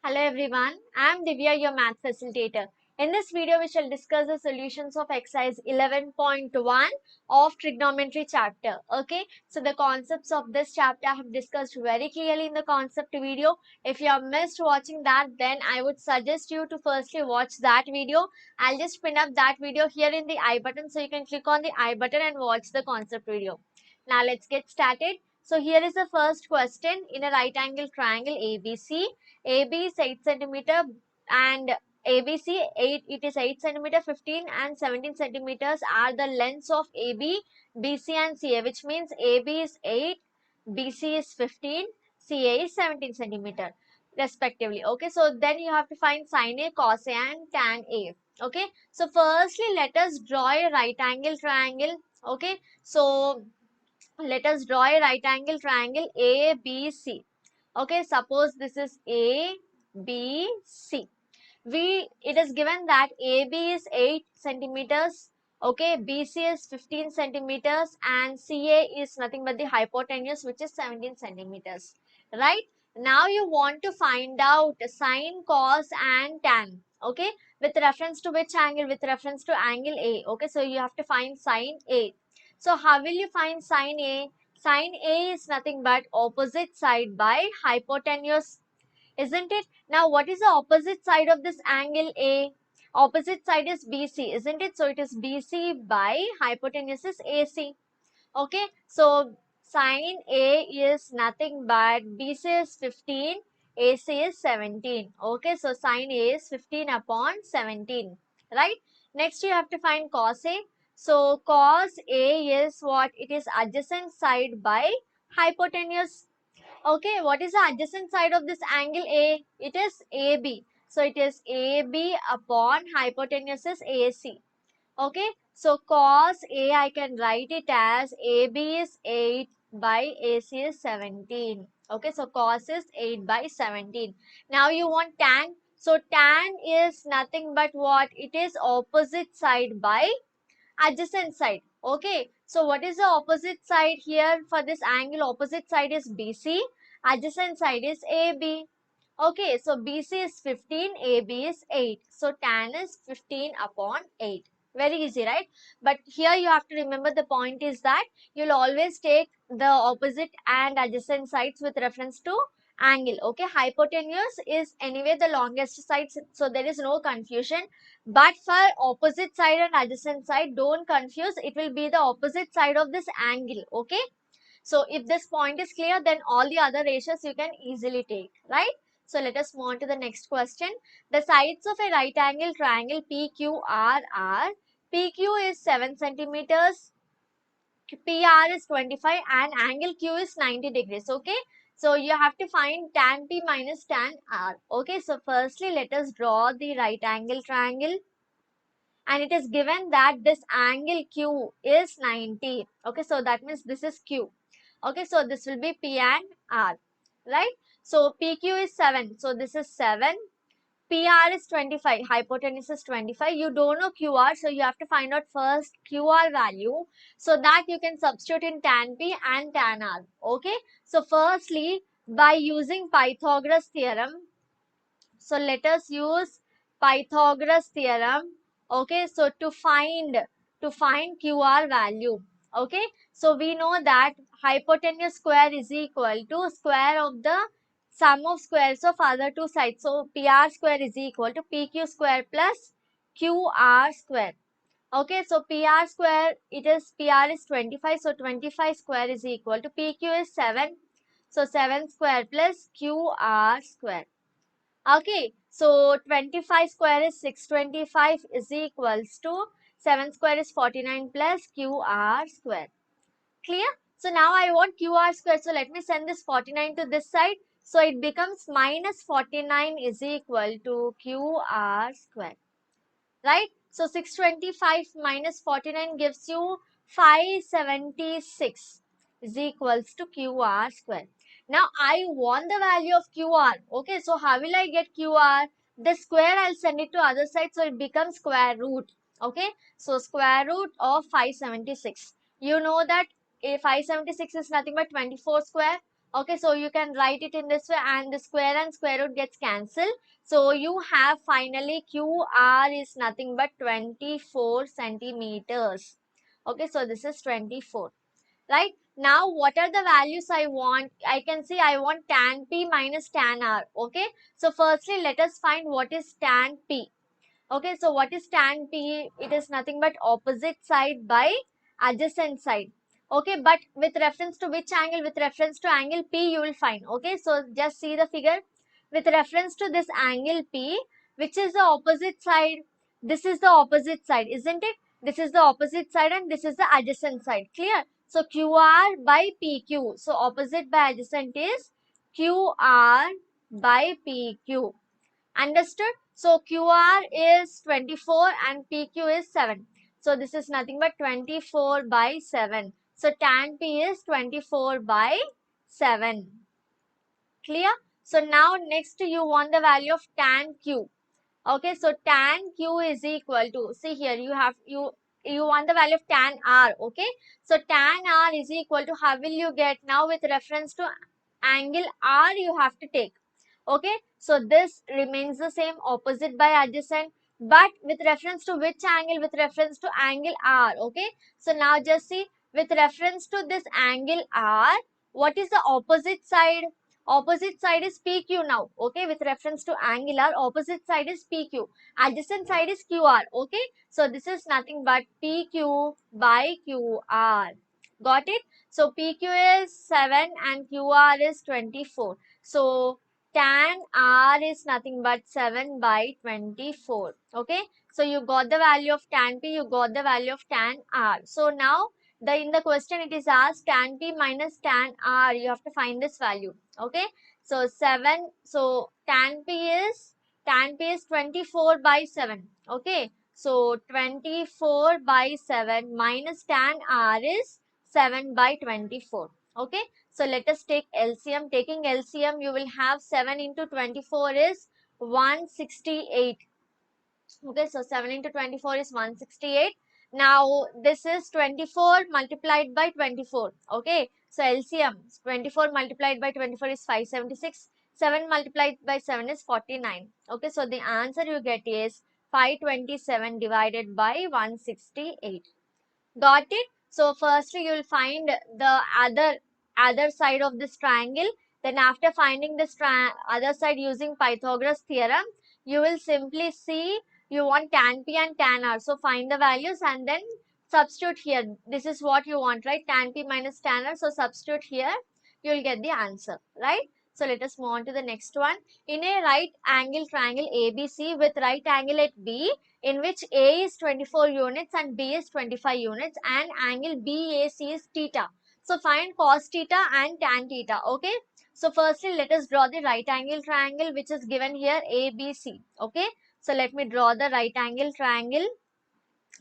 Hello everyone, I am Divya, your math facilitator. In this video, we shall discuss the solutions of exercise 11.1 of trigonometry chapter. Okay, so the concepts of this chapter I have discussed very clearly in the concept video. If you have missed watching that, then I would suggest you to firstly watch that video. I'll just pin up that video here in the I button, so you can click on the I button and watch the concept video. Now let's get started. So here is the first question. In a right angle triangle ABC, AB is 8 centimeter and ABC 8, it is 8 centimeter, 15 and 17 centimeters are the lengths of AB, BC and CA, which means AB is 8, BC is 15, CA is 17 centimeter respectively. Okay, so then you have to find sin A, cos A and tan A. Okay, so firstly let us draw a right angle triangle. Okay, so let us draw a right angle triangle ABC. Okay, suppose this is A, B, C. It is given that AB is 8 centimeters, okay, BC is 15 centimeters and CA is nothing but the hypotenuse, which is 17 centimeters, right? Now you want to find out sine, cos and tan, okay, with reference to which angle? With reference to angle A. Okay, so you have to find sine A. So how will you find sine A? Sine A is nothing but opposite side by hypotenuse, isn't it? Now, what is the opposite side of this angle A? Opposite side is BC, isn't it? So, it is BC by hypotenuse is AC. Okay, so sine A is nothing but BC is 15, AC is 17. Okay, so sine A is 15 upon 17, right? Next, you have to find cos A. So, cos A is what? It is adjacent side by hypotenuse. Okay, what is the adjacent side of this angle A? It is AB. So it is AB upon hypotenuse is AC. Okay, so cos A I can write it as AB is 8 by AC is 17. Okay, so cos is 8 by 17. Now you want tan. So tan is nothing but what? It is opposite side by adjacent side. Okay, so what is the opposite side here for this angle? Opposite side is BC, adjacent side is AB. Okay, so BC is 15, AB is 8. So tan is 15 upon 8. Very easy, right? But here you have to remember the point is that you'll always take the opposite and adjacent sides with reference to angle. Okay, hypotenuse is anyway the longest side, so there is no confusion. But for opposite side and adjacent side, don't confuse. It will be the opposite side of this angle. Okay. So if this point is clear, then all the other ratios you can easily take, right? So let us move on to the next question. The sides of a right angle triangle PQR are, PQ is 7 centimeters, PR is 25 and angle Q is 90 degrees. Okay. So you have to find tan P minus tan R. Okay. So firstly, let us draw the right angle triangle. And it is given that this angle Q is 90. Okay, so that means this is Q. Okay, so this will be P and R, right? So PQ is 7. So this is 7. PR is 25. Hypotenuse is 25. You don't know QR, so you have to find out first QR value so that you can substitute in tan P and tan R. Okay, so firstly, by using Pythagoras theorem, so let us use Pythagoras theorem. Okay, so to find QR value. Okay, so we know that hypotenuse square is equal to square of the sum of squares of other two sides. So PR square is equal to PQ square plus QR square. Okay, so PR square, PR is 25. So 25 square is equal to PQ is 7. So 7 square plus QR square. Okay, so 25 square is 625 is equals to 7 square is 49 plus QR square. Clear? So now I want QR square. So let me send this 49 to this side. So it becomes minus 49 is equal to QR square. Right? So 625 minus 49 gives you 576 is equals to QR square. Now I want the value of QR. Okay, so how will I get QR? The square I'll send it to other side, so it becomes square root. Okay, so square root of 576. You know that 576 is nothing but 24 square. Okay, so you can write it in this way, and the square and square root gets cancelled. So you have finally QR is nothing but 24 centimeters. Okay, so this is 24. Right? Now, what are the values I want? I can see I want tan P minus tan R. Okay. So, firstly, let us find what is tan P. Okay. So, what is tan P? It is nothing but opposite side by adjacent side. Okay. But with reference to which angle? With reference to angle P, you will find. Okay. So, just see the figure. With reference to this angle P, which is the opposite side? This is the opposite side, isn't it? This is the opposite side and this is the adjacent side. Clear? So QR by PQ. So opposite by adjacent is QR by PQ. Understood? So QR is 24 and PQ is 7. So this is nothing but 24 by 7. So tan P is 24 by 7. Clear? So now next you want the value of tan Q. Okay, so tan Q is equal to, see here, you want the value of tan R. Okay, so tan R is equal to, how will you get? Now with reference to angle R you have to take. Okay, so this remains the same, opposite by adjacent, but with reference to which angle? With reference to angle R. Okay, so now just see, with reference to this angle R, what is the opposite side? Opposite side is PQ now. Okay, with reference to angular, opposite side is PQ. Adjacent side is QR. Okay, so this is nothing but PQ by QR. Got it? So PQ is 7 and QR is 24. So tan R is nothing but 7 by 24. Okay, so you got the value of tan P, you got the value of tan R. So now in the question it is asked tan P minus tan R. You have to find this value. Okay, so 7, so tan P is 24 by 7. Okay, so 24 by 7 minus tan R is 7 by 24. Okay, so let us take LCM. Taking LCM, you will have 7 into 24 is 168. Okay, so 7 into 24 is 168. Now, this is 24 multiplied by 24. Okay, so LCM, 24 multiplied by 24 is 576. 7 multiplied by 7 is 49. Okay, so the answer you get is 527 divided by 168. Got it? So firstly you will find the other side of this triangle. Then after finding this other side using Pythagoras theorem, you will simply see you want tan P and tan R. So find the values and then substitute here. This is what you want, right? Tan P minus tan R. So substitute here. You will get the answer, right? So let us move on to the next one. In a right angle triangle ABC with right angle at B, in which A is 24 units and B is 25 units and angle BAC is theta. So find cos theta and tan theta. Okay. So firstly let us draw the right angle triangle which is given here ABC. Okay. So let me draw the right angle triangle.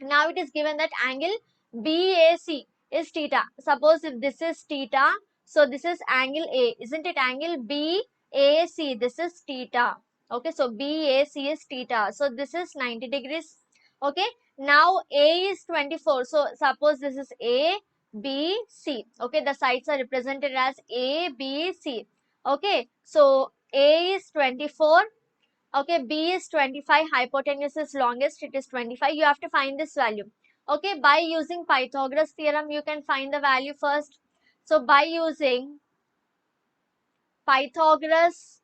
Now it is given that angle BAC is theta. Suppose if this is theta, so this is angle A, isn't it? Angle BAC, this is theta. Okay, so BAC is theta. So this is 90 degrees. Okay, now A is 24. So suppose this is A, B, C. Okay, the sides are represented as A, B, C. Okay, so A is 24. Okay, B is 25, hypotenuse is longest, it is 25. You have to find this value. Okay, by using Pythagoras theorem, you can find the value first. So, by using Pythagoras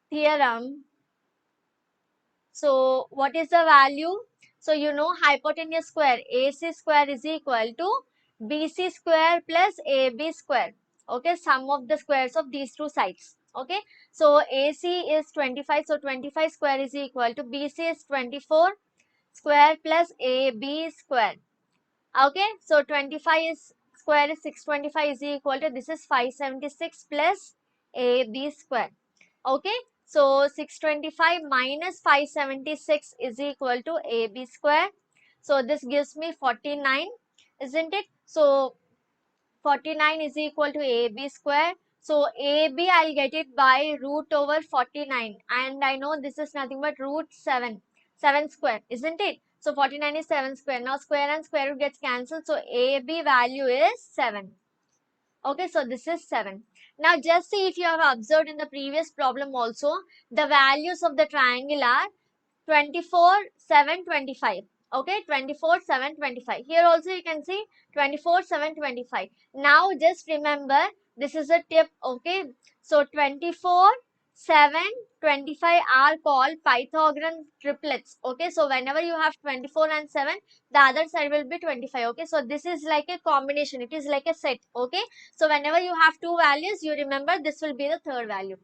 theorem, so what is the value? So, you know hypotenuse square, AC square is equal to BC square plus AB square. Okay, sum of the squares of these two sides. Okay, so AC is 25, so 25 square is equal to BC is 24 square plus AB square. Okay, so 25 is square is 625 is equal to, this is 576 plus AB square. Okay, so 625 minus 576 is equal to AB square. So this gives me 49, isn't it? So 49 is equal to AB square. So AB I'll get it by root over 49 and I know this is nothing but root 7 square, isn't it? So 49 is 7 square. Now square and square root gets cancelled. So AB value is 7. Okay, so this is 7. Now just see if you have observed in the previous problem also, the values of the triangle are 24, 7, 25. Okay, 24, 7, 25. Here also you can see 24, 7, 25. Now just remember, this is a tip. Okay, so 24, 7, 25 are called Pythagorean triplets. Okay, so whenever you have 24 and 7, the other side will be 25. Okay, so this is like a combination, it is like a set. Okay, so whenever you have two values, you remember this will be the third value.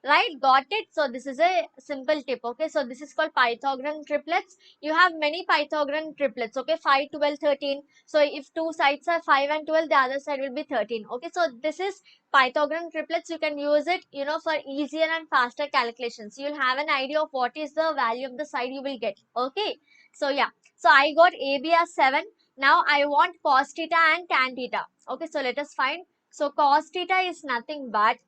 Right, got it? So this is a simple tip. Okay, so this is called Pythagorean triplets. You have many Pythagorean triplets. Okay, 5, 12, 13. So if two sides are 5 and 12, the other side will be 13. Okay, so this is Pythagorean triplets. You can use it, for easier and faster calculations. You'll have an idea of what is the value of the side you will get. Okay, so yeah, so I got AB as 7. Now I want cos theta and tan theta. Okay, so let us find. So cos theta is nothing but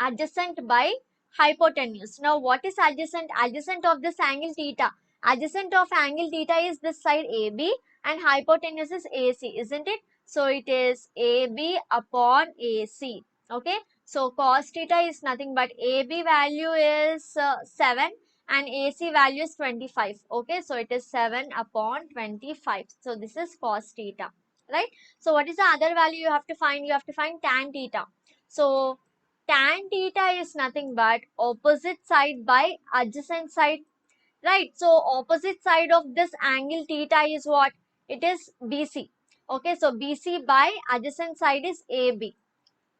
adjacent by hypotenuse. Now what is adjacent? Adjacent of this angle theta. Adjacent of angle theta is this side AB and hypotenuse is AC, isn't it? So it is AB upon AC. Okay. So cos theta is nothing but AB value is 7 and AC value is 25. Okay. So it is 7 upon 25. So this is cos theta. Right. So what is the other value you have to find? You have to find tan theta. So tan theta is nothing but opposite side by adjacent side, right? So opposite side of this angle theta is what? It is BC. Okay, so BC by adjacent side is AB.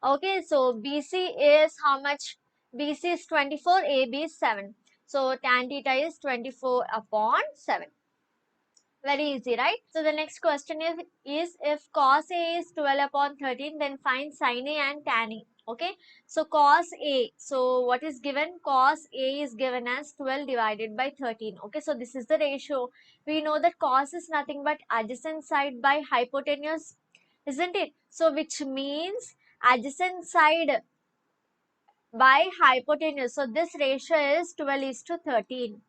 Okay, so BC is how much? BC is 24, AB is 7. So tan theta is 24 upon 7. Very easy, right? So the next question is if cos A is 12 upon 13, then find sin A and tan A. Okay. So cos A. So what is given? Cos A is given as 12 divided by 13. Okay. So this is the ratio. We know that cos is nothing but adjacent side by hypotenuse, isn't it? So which means adjacent side by hypotenuse. So this ratio is 12 is to 13.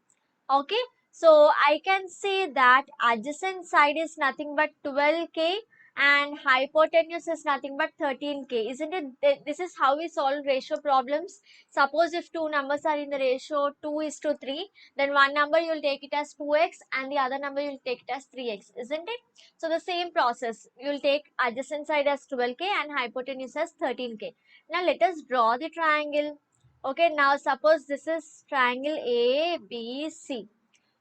Okay, so I can say that adjacent side is nothing but 12k and hypotenuse is nothing but 13k, isn't it? This is how we solve ratio problems. Suppose if two numbers are in the ratio 2 is to 3, then one number you'll take it as 2x and the other number you'll take it as 3x, isn't it? So the same process, you'll take adjacent side as 12k and hypotenuse as 13k. Now let us draw the triangle. Okay, now suppose this is triangle ABC.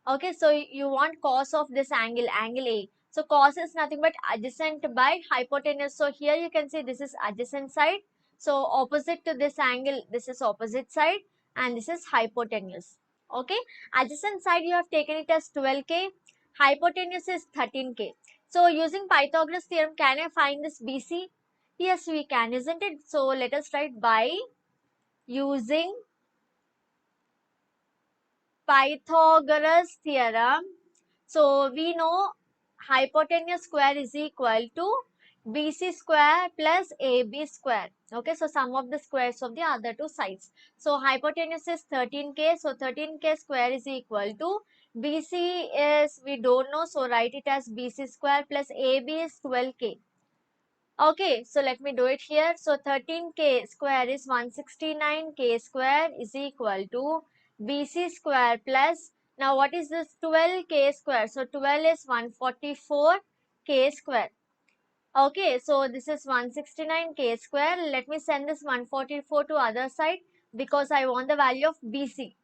Okay, so you want cos of this angle, angle A. So cos is nothing but adjacent by hypotenuse. So here you can see this is adjacent side. So opposite to this angle, this is opposite side and this is hypotenuse. Okay, adjacent side you have taken it as 12k, hypotenuse is 13k. So using Pythagoras theorem, can I find this BC? Yes, we can, isn't it? So let us write by using Pythagoras theorem. So we know hypotenuse square is equal to BC square plus AB square. Okay, so sum of the squares of the other two sides. So hypotenuse is 13k. So 13k square is equal to BC is, we don't know. So write it as BC square plus AB is 12k. Okay, so let me do it here. So 13k square is 169k square is equal to BC square plus, now what is this 12k square? So 12 is 144k square. Okay, so this is 169k square. Let me send this 144 to other side because I want the value of BC.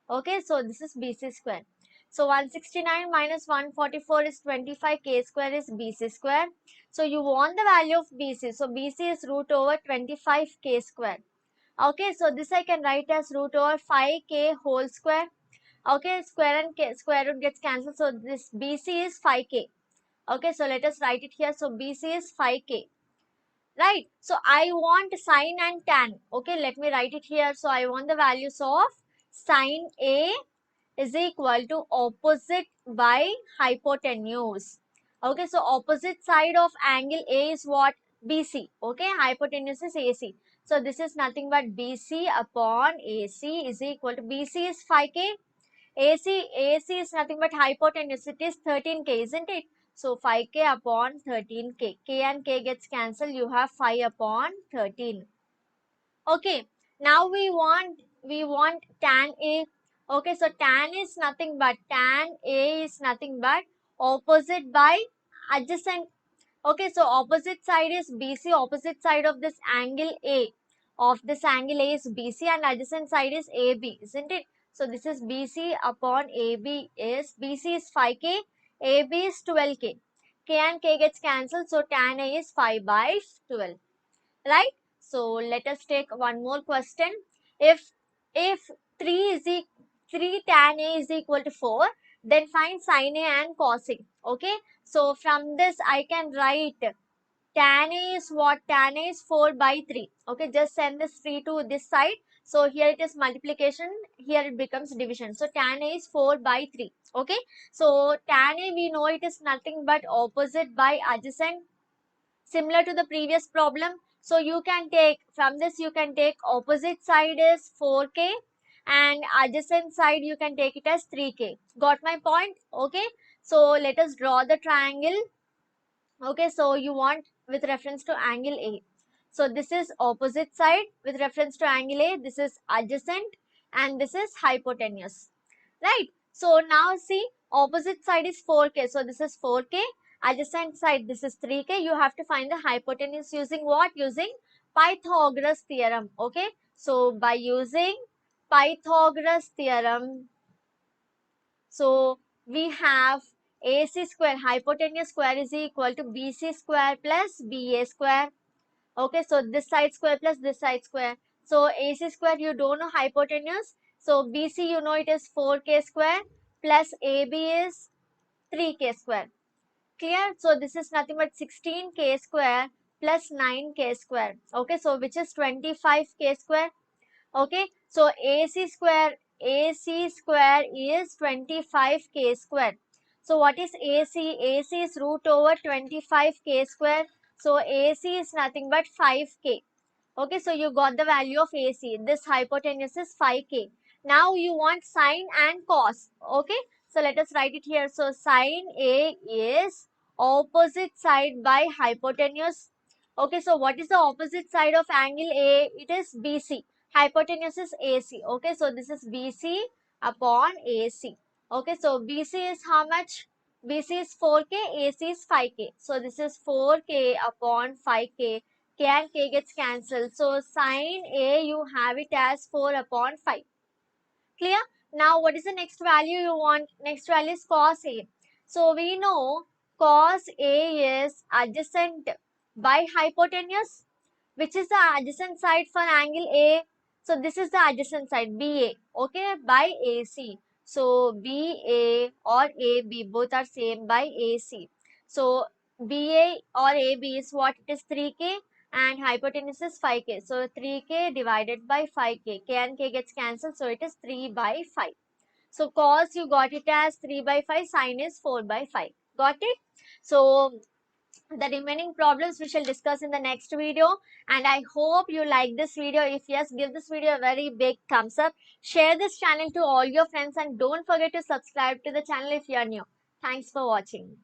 Okay, so this is BC square. So 169 minus 144 is 25k square is BC square. So you want the value of BC. So BC is root over 25k square. Okay, so this I can write as root over 5k whole square. Okay, square and k, square root gets cancelled. So this BC is 5k. Okay, so let us write it here. So BC is 5k. Right. So I want sine and tan. Okay, let me write it here. So I want the values of sine A is equal to opposite by hypotenuse. Okay, so opposite side of angle A is what? BC. Okay, hypotenuse is AC. So this is nothing but BC upon AC is equal to, BC is 5k, AC is nothing but hypotenuse. It is 13k, isn't it? So 5k upon 13k. K and k gets cancelled. You have 5 upon 13. Okay, now we want tan A. Okay, so tan is nothing but opposite by adjacent. Okay, so opposite side is BC, opposite side of this angle A. Of this angle A is BC and adjacent side is AB, isn't it? So this is BC upon AB is, BC is 5K, AB is 12K. K and K gets cancelled, so tan A is 5 by 12. Right? So let us take one more question. If 3 is 3 tan A is equal to 4, then find sin A and cos A. Okay, so from this I can write tan A is what? Tan A is 4 by 3. Okay, just send this 3 to this side. So here it is multiplication, here it becomes division. So tan A is 4 by 3. Okay, so tan A we know it is nothing but opposite by adjacent, similar to the previous problem. So you can take, from this you can take opposite side is 4K and adjacent side you can take it as 3K. Got my point? Okay, so let us draw the triangle. Okay, so you want with reference to angle A. So this is opposite side with reference to angle A, this is adjacent and this is hypotenuse. Right? So now see, opposite side is 4K. So this is 4K. Adjacent side, this is 3K. You have to find the hypotenuse using what? Using Pythagoras theorem. Okay. So by using Pythagoras theorem, so we have AC square, hypotenuse square is equal to BC square plus BA square. Okay, so this side square plus this side square. So AC square you don't know hypotenuse. So BC you know it is 4K square plus AB is 3K square. Clear? So this is nothing but 16K square plus 9K square. Okay, so which is 25K square. Okay, so AC square is 25K square. So what is AC? AC is root over 25K square. So AC is nothing but 5K. Okay, so you got the value of AC. This hypotenuse is 5K. Now you want sine and cos. Okay, so let us write it here. So sine A is opposite side by hypotenuse. Okay, so what is the opposite side of angle A? It is BC. Hypotenuse is AC. Okay, so this is BC upon AC. Okay, so BC is how much? BC is 4K, AC is 5K. So this is 4K upon 5K. K and K gets cancelled. So sine A you have it as 4 upon 5. Clear? Now what is the next value you want? Next value is cos A. So we know cos A is adjacent by hypotenuse. Which is the adjacent side for angle A? So this is the adjacent side BA. Okay, by AC. So BA or AB both are same by AC. So BA or AB is what? It is 3K and hypotenuse is 5K. So 3K divided by 5K. K and K gets cancelled. So it is 3 by 5. So cos you got it as 3 by 5. Sin is 4 by 5. Got it? So the remaining problems we shall discuss in the next video, and I hope you like this video. If yes, give this video a very big thumbs up, share this channel to all your friends, and don't forget to subscribe to the channel if you are new. Thanks for watching.